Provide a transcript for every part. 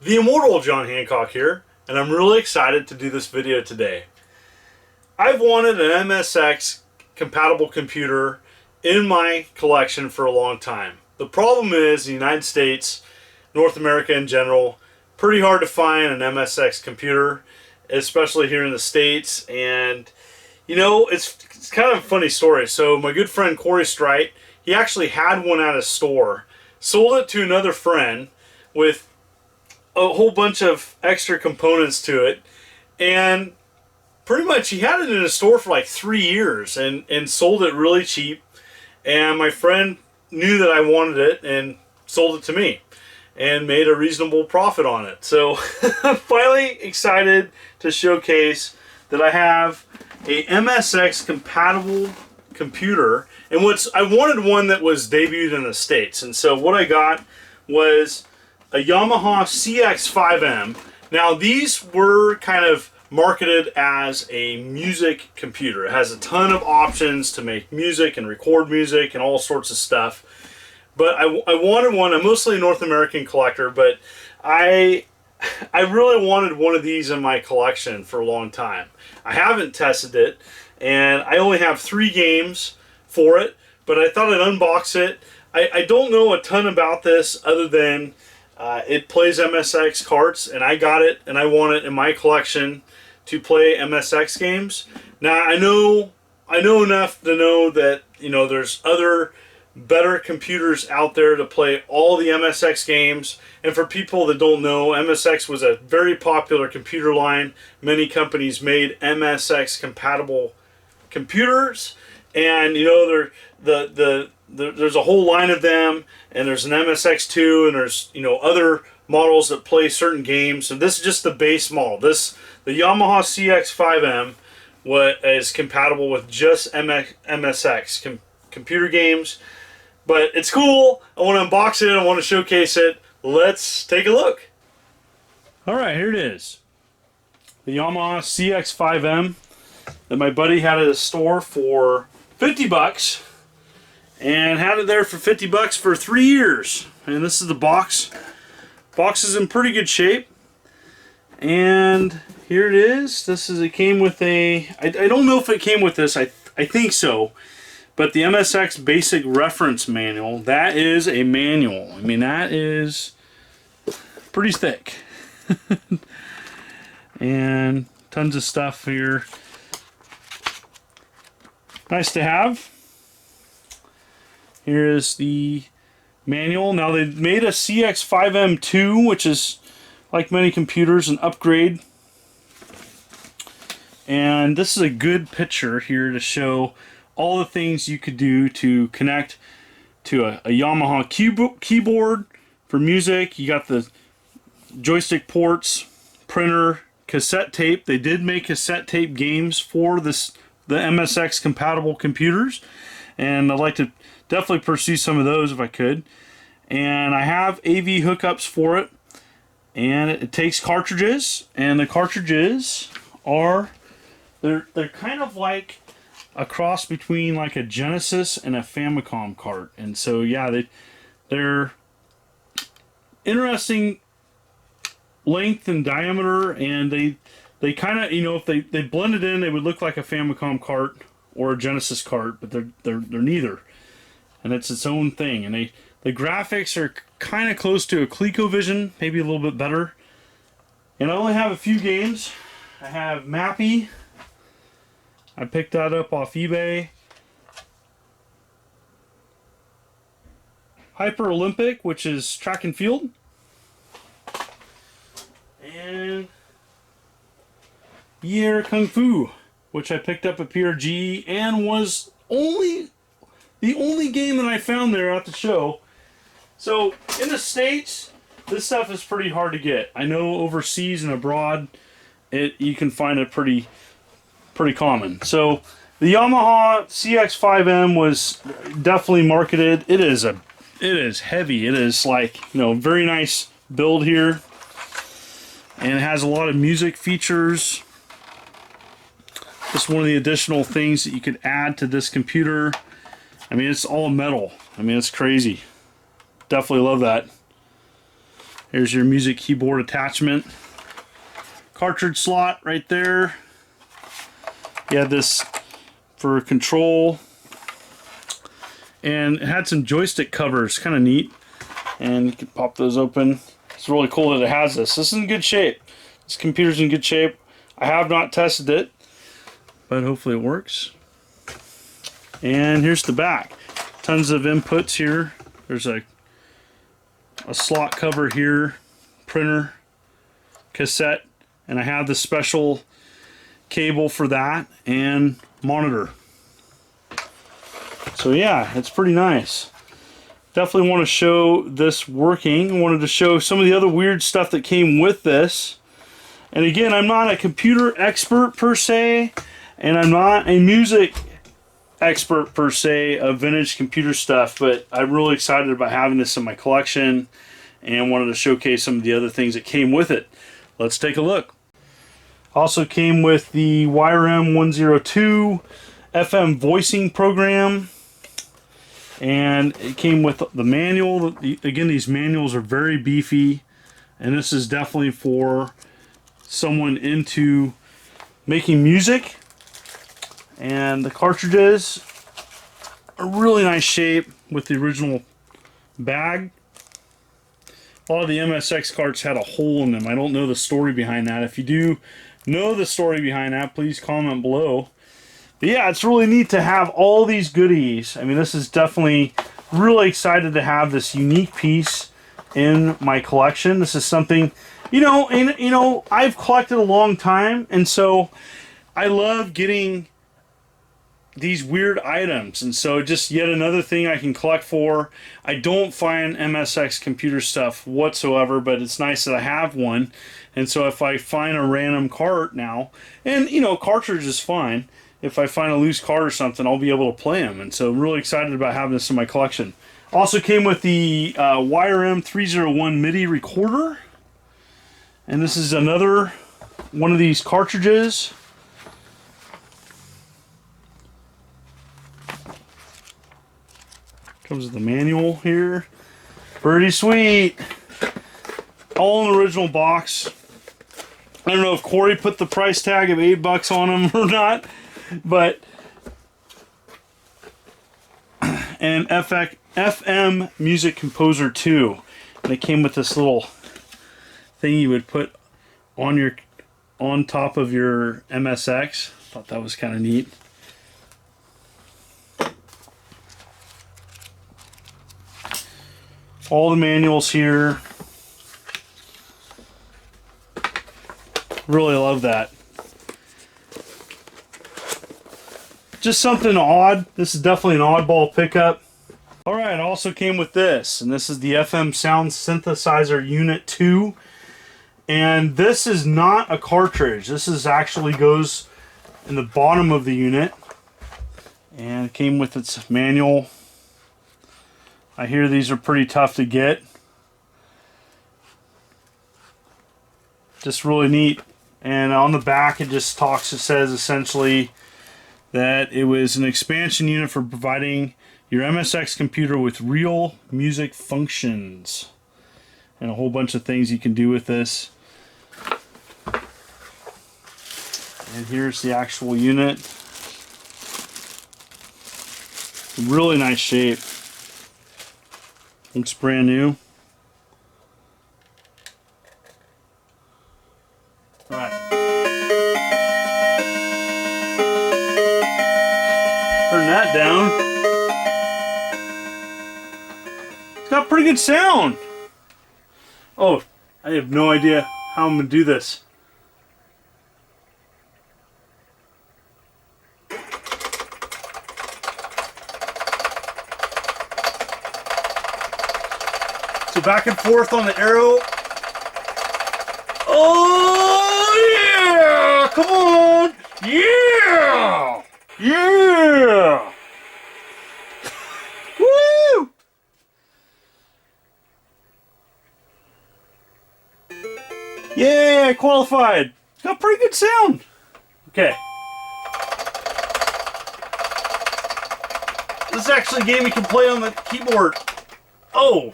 The immortal John Hancock here, and I'm really excited to do this video today. I've wanted an MSX compatible computer in my collection for a long time. The problem is, in the United States, North America in general, pretty hard to find an MSX computer, especially here in the States. And you know, it's kind of a funny story. So my good friend Corey Strite, he actually had one at a store, sold it to another friend with a whole bunch of extra components to it, and pretty much he had it in a store for like 3 years and sold it really cheap. And my friend knew that I wanted it and sold it to me and made a reasonable profit on it. So I'm finally excited to showcase that I have a MSX compatible computer. And I wanted one that was debuted in the States, and so what I got was a Yamaha CX5M. Now these were kind of marketed as a music computer. It has a ton of options to make music and record music and all sorts of stuff. But I wanted one. I'm mostly a North American collector, but I really wanted one of these in my collection for a long time. I haven't tested it, and I only have 3 games for it, but I thought I'd unbox it. I don't know a ton about this other than it plays MSX carts, and I got it and I want it in my collection to play MSX games. Now I know enough to know that, you know, there's other better computers out there to play all the MSX games. And for people that don't know, MSX was a very popular computer line. Many companies made MSX compatible computers, and you know, there's a whole line of them, and there's an MSX2, and there's, you know, other models that play certain games. So this is just the base model. The Yamaha CX5M is compatible with just MSX computer games, but it's cool. I want to unbox it. I want to showcase it. Let's take a look. All right, here it is. The Yamaha CX5M that my buddy had at a store for 50 bucks. And had it there for 50 bucks for 3 years. And this is the box. Box is in pretty good shape. And here it is. It came with a, I don't know if it came with this, I think so. But the MSX Basic Reference Manual, that is a manual. I mean, that is pretty thick. And tons of stuff here. Nice to have. Here is the manual. Now they made a CX5M2, which is, like many computers, an upgrade. And this is a good picture here to show all the things you could do to connect to a Yamaha keyboard for music. You got the joystick ports, printer, cassette tape. They did make cassette tape games for the MSX compatible computers, and I'd like to definitely pursue some of those if I could. And I have AV hookups for it, and it takes cartridges, and the cartridges are they're kind of like a cross between like a Genesis and a Famicom cart. And so yeah, they're interesting length and diameter, and they kind of, you know, if they blended in, they would look like a Famicom cart or a Genesis cart, but they're neither. And it's its own thing. And the graphics are kind of close to a ColecoVision, maybe a little bit better. And I only have a few games. I have Mappy. I picked that up off eBay. Hyper Olympic, which is track and field. And Year Kung Fu, which I picked up at PRG and was the only game that I found there at the show. So in the States, this stuff is pretty hard to get. I know overseas and abroad, you can find it pretty common. So the Yamaha CX5M was definitely marketed. It is heavy. It is, like, you know, very nice build here, and it has a lot of music features. Just one of the additional things that you could add to this computer. I mean, it's all metal. I mean, it's crazy. Definitely love that. Here's your music keyboard attachment. Cartridge slot right there. You have this for control. And it had some joystick covers, kind of neat. And you can pop those open. It's really cool that it has this. This is in good shape. This computer's in good shape. I have not tested it, but hopefully it works. And here's the back. Tons of inputs here. There's a slot cover here, printer, cassette, and I have the special cable for that and monitor. So yeah, it's pretty nice. Definitely want to show this working. Wanted to show some of the other weird stuff that came with this. And again, I'm not a computer expert per se, and I'm not a music expert per se of vintage computer stuff, but I'm really excited about having this in my collection and wanted to showcase some of the other things that came with it. Let's take a look. Also came with the YRM-102 FM voicing program, and it came with the manual. Again, these manuals are very beefy, and this is definitely for someone into making music. And the cartridges are really nice shape with the original bag. A lot of the MSX carts had a hole in them. I don't know the story behind that. If you do know the story behind that, please comment below. But yeah, it's really neat to have all these goodies. I mean, this is definitely really excited to have this unique piece in my collection. This is something, I've collected a long time, and so I love getting these weird items, and so just yet another thing I can collect for. I don't find MSX computer stuff whatsoever, but it's nice that I have one. And so if I find a random cart now, and cartridge is fine, if I find a loose cart or something, I'll be able to play them. And so I'm really excited about having this in my collection. Also came with the YRM-301 MIDI recorder, and this is another one of these cartridges. Comes with the manual here. Pretty sweet. All in the original box. I don't know if Corey put the price tag of $8 on them or not, but and FM Music Composer 2. And it came with this little thing you would put on top of your MSX. Thought that was kind of neat. All the manuals here. Really love that. Just something odd. This is definitely an oddball pickup. Alright, also came with this, and this is the FM Sound Synthesizer Unit 2. And this is not a cartridge. This is actually goes in the bottom of the unit. And it came with its manual. I hear these are pretty tough to get. Just really neat. And on the back it says essentially that it was an expansion unit for providing your MSX computer with real music functions. And a whole bunch of things you can do with this. And here's the actual unit. Really nice shape. Looks brand new. Alright. Turn that down. It's got pretty good sound. Oh, I have no idea how I'm going to do this. So back and forth on the arrow. Oh yeah! Come on! Yeah! Yeah! Woo! Yeah, I qualified. Got pretty good sound. Okay. This is actually a game you can play on the keyboard. Oh!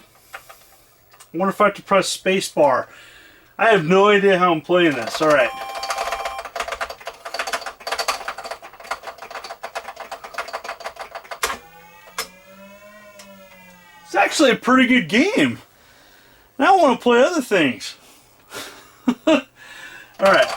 I wonder if I have to press space bar. I have no idea how I'm playing this. Alright. It's actually a pretty good game. Now I want to play other things. Alright.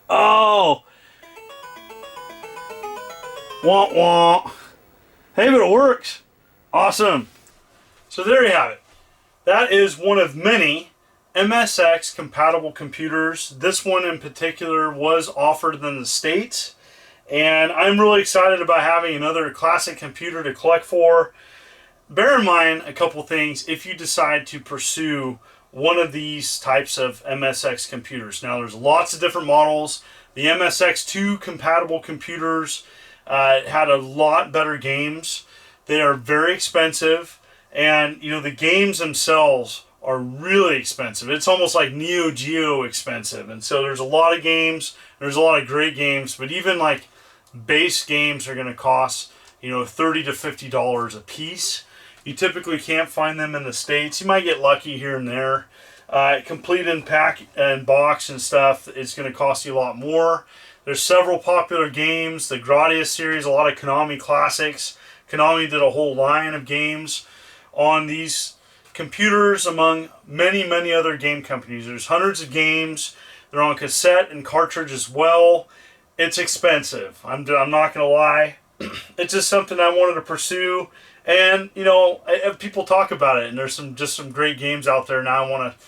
Oh! Wah wah. Hey, but it works. Awesome. So there you have it. That is one of many MSX compatible computers. This one in particular was offered in the States, and I'm really excited about having another classic computer to collect for. Bear in mind a couple things if you decide to pursue one of these types of MSX computers. Now there's lots of different models. The MSX2 compatible computers had a lot better games. They are very expensive, and you know, the games themselves are really expensive. It's almost like Neo Geo expensive. And so there's a lot of games, there's a lot of great games, but even like base games are going to cost, you know, $30 to $50 a piece. You typically can't find them in the States. You might get lucky here and there. Complete in pack and box and stuff, it's going to cost you a lot more. There's several popular games. The Gradius series, a lot of Konami classics. Konami did a whole line of games on these computers, among many, many other game companies. There's hundreds of games. They're on cassette and cartridge as well. It's expensive. I'm not going to lie. It's just something I wanted to pursue. And, you know, people talk about it, and there's just some great games out there. Now I want to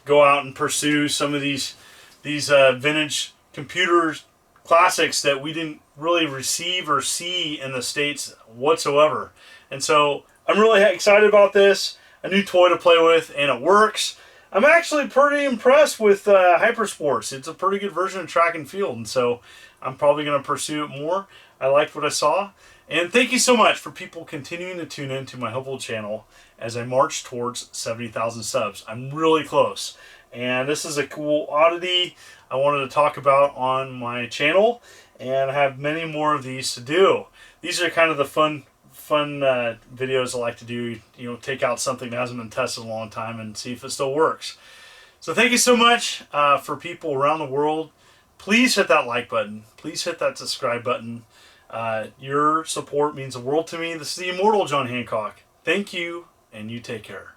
go out and pursue some of these vintage computers classics that we didn't really receive or see in the States whatsoever. And so I'm really excited about this. A new toy to play with, and it works. I'm actually pretty impressed with Hypersports. It's a pretty good version of track and field, and so I'm probably going to pursue it more. I liked what I saw. And thank you so much for people continuing to tune in to my Hopeful channel as I march towards 70,000 subs. I'm really close. And this is a cool oddity I wanted to talk about on my channel, and I have many more of these to do. These are kind of the fun videos I like to do. You know, take out something that hasn't been tested in a long time and see if it still works. So thank you so much for people around the world. Please hit that like button. Please hit that subscribe button. Your support means the world to me. This is the immortal John Hancock. Thank you, and you take care.